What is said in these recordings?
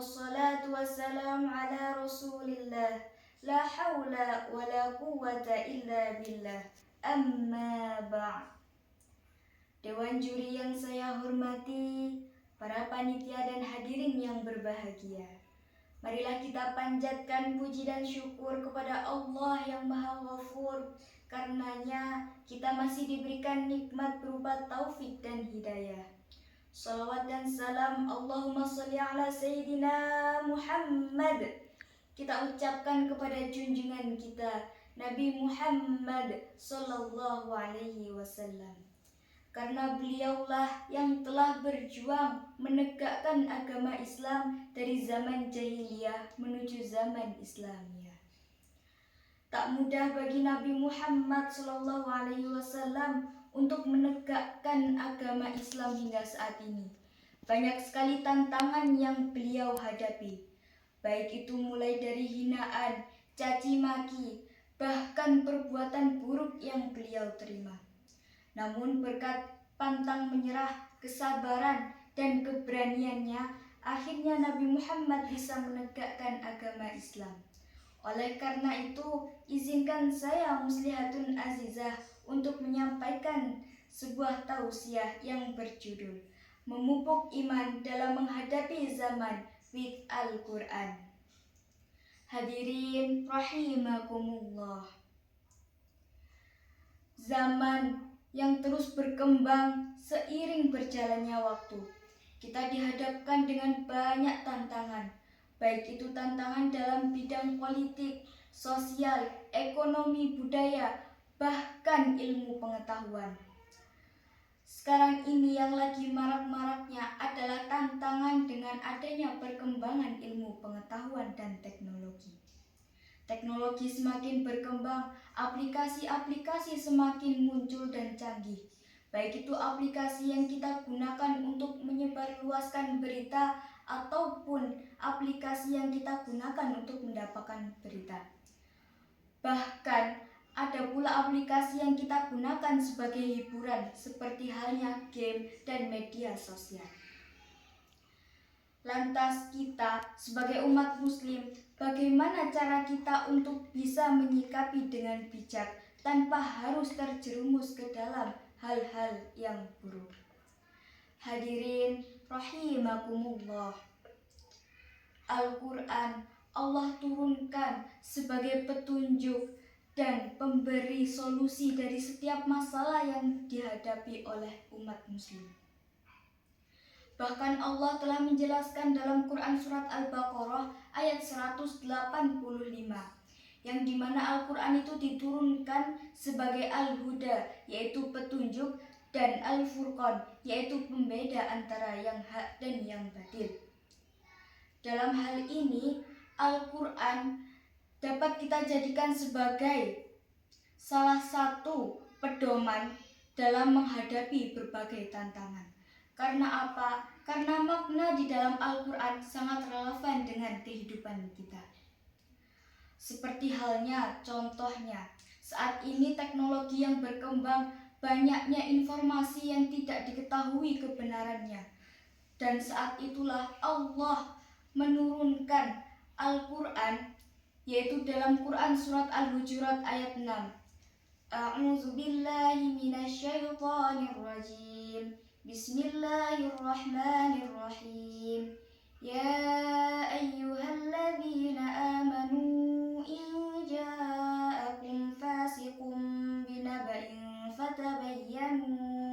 wassalatu wassalamu ala rasulillah. La hawla wa la quwwata illa billah. Amma ba'd. Dewan juri yang saya hormati, para panitia dan hadirin yang berbahagia, marilah kita panjatkan puji dan syukur kepada Allah yang Maha Ghafur. Karenanya kita masih diberikan nikmat berupa taufik dan hidayah. Salawat dan salam Allahumma salli ala Sayyidina Muhammad kita ucapkan kepada junjungan kita Nabi Muhammad sallallahu alaihi wasallam. Karena beliaulah yang telah berjuang menegakkan agama Islam dari zaman jahiliyah menuju zaman Islamiyah. Tak mudah bagi Nabi Muhammad sallallahu alaihi wasallam untuk menegakkan agama Islam hingga saat ini. Banyak sekali tantangan yang beliau hadapi, baik itu mulai dari hinaan, caci maki, bahkan perbuatan buruk yang beliau terima. Namun berkat pantang menyerah, kesabaran, dan keberaniannya, akhirnya Nabi Muhammad bisa menegakkan agama Islam. Oleh karena itu, izinkan saya Muslihatun Azizah untuk menyampaikan sebuah tausiah yang berjudul Memupuk Iman dalam Menghadapi Zaman with Al-Quran. Hadirin rahimakumullah. Zaman yang terus berkembang seiring berjalannya waktu, kita dihadapkan dengan banyak tantangan, baik itu tantangan dalam bidang politik, sosial, ekonomi, budaya, bahkan ilmu pengetahuan. Sekarang ini yang lagi marak-maraknya adalah tantangan dengan adanya perkembangan ilmu pengetahuan dan teknologi. Teknologi semakin berkembang, aplikasi-aplikasi semakin muncul dan canggih. Baik itu aplikasi yang kita gunakan untuk menyebarluaskan berita ataupun aplikasi yang kita gunakan untuk mendapatkan berita. Bahkan ada pula aplikasi yang kita gunakan sebagai hiburan seperti halnya game dan media sosial. Lantas kita sebagai umat muslim, bagaimana cara kita untuk bisa menyikapi dengan bijak tanpa harus terjerumus ke dalam hal-hal yang buruk? Hadirin rahimakumullah. Al-Quran Allah turunkan sebagai petunjuk dan pemberi solusi dari setiap masalah yang dihadapi oleh umat muslim. Bahkan Allah telah menjelaskan dalam Quran surat Al-Baqarah ayat 185 yang dimana Al-Quran itu diturunkan sebagai Al-Huda yaitu petunjuk dan Al-Furqan yaitu pembeda antara yang hak dan yang batil. Dalam hal ini Al-Quran dapat kita jadikan sebagai salah satu pedoman dalam menghadapi berbagai tantangan. Karena apa? Karena makna di dalam Al-Quran sangat relevan dengan kehidupan kita. Seperti halnya contohnya, saat ini teknologi yang berkembang, banyaknya informasi yang tidak diketahui kebenarannya. Dan saat itulah Allah menurunkan Al-Quran, yaitu dalam Quran surat Al-Hujurat ayat 6. A'udzu billahi minasyaitonir rajim. Bismillahirrahmanirrahim. Ya ayyuhalladzina amanu in ja'akum fasiqun binaba'in fatabayyanu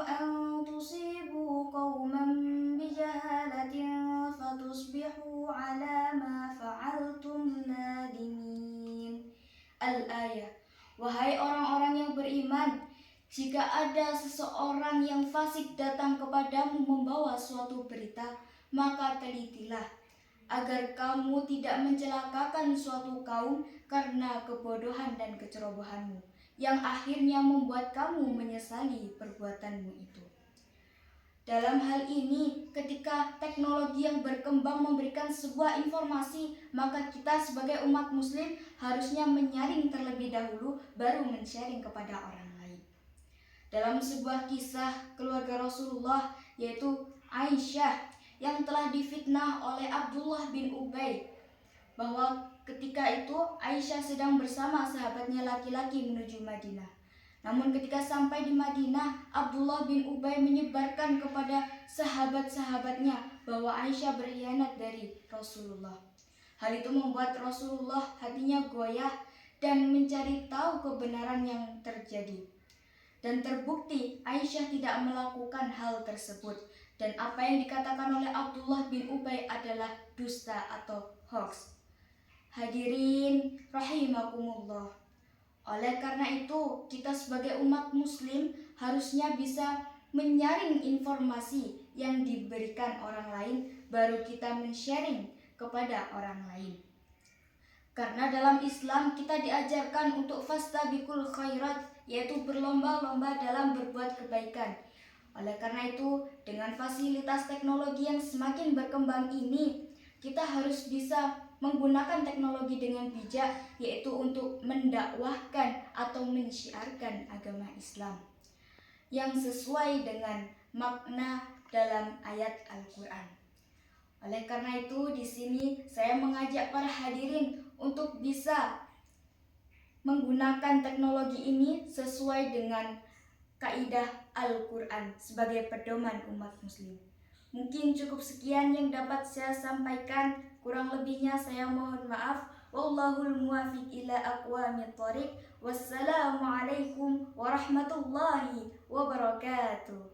an tusibu qauman bijahalatin fatusbihu ala ma fa'altum nadimin. Al-ayah. Wahai orang-orang yang beriman, jika ada seseorang yang fasik datang kepadamu membawa suatu berita, maka telitilah agar kamu tidak mencelakakan suatu kaum karena kebodohan dan kecerobohanmu, yang akhirnya membuat kamu menyesali perbuatanmu itu. Dalam hal ini, ketika teknologi yang berkembang memberikan sebuah informasi, maka kita sebagai umat muslim harusnya menyaring terlebih dahulu, baru men-sharing kepada orang lain. Dalam sebuah kisah keluarga Rasulullah, yaitu Aisyah, yang telah difitnah oleh Abdullah bin Ubay, bahwa ketika itu Aisyah sedang bersama sahabatnya laki-laki menuju Madinah. Namun ketika sampai di Madinah, Abdullah bin Ubay menyebarkan kepada sahabat-sahabatnya bahwa Aisyah berkhianat dari Rasulullah. Hal itu membuat Rasulullah hatinya goyah dan mencari tahu kebenaran yang terjadi. Dan terbukti Aisyah tidak melakukan hal tersebut, dan apa yang dikatakan oleh Abdullah bin Ubay adalah dusta atau hoax. Hadirin rahimakumullah. Oleh karena itu, kita sebagai umat muslim harusnya bisa menyaring informasi yang diberikan orang lain, baru kita men-sharing kepada orang lain. Karena dalam Islam kita diajarkan untuk fastabiqul khairat, yaitu berlomba-lomba dalam berbuat kebaikan. Oleh karena itu, dengan fasilitas teknologi yang semakin berkembang ini, kita harus bisa menggunakan teknologi dengan bijak, yaitu untuk mendakwahkan atau mensyiarkan agama Islam yang sesuai dengan makna dalam ayat Al-Quran. Oleh karena itu, di sini saya mengajak para hadirin untuk bisa menggunakan teknologi ini sesuai dengan kaidah Al-Quran sebagai pedoman umat muslim. Mungkin cukup sekian yang dapat saya sampaikan, kurang lebihnya saya mohon maaf. Wallahul muwafiq ila aqwamit thoriq. Wassalamualaikum warahmatullahi wabarakatuh.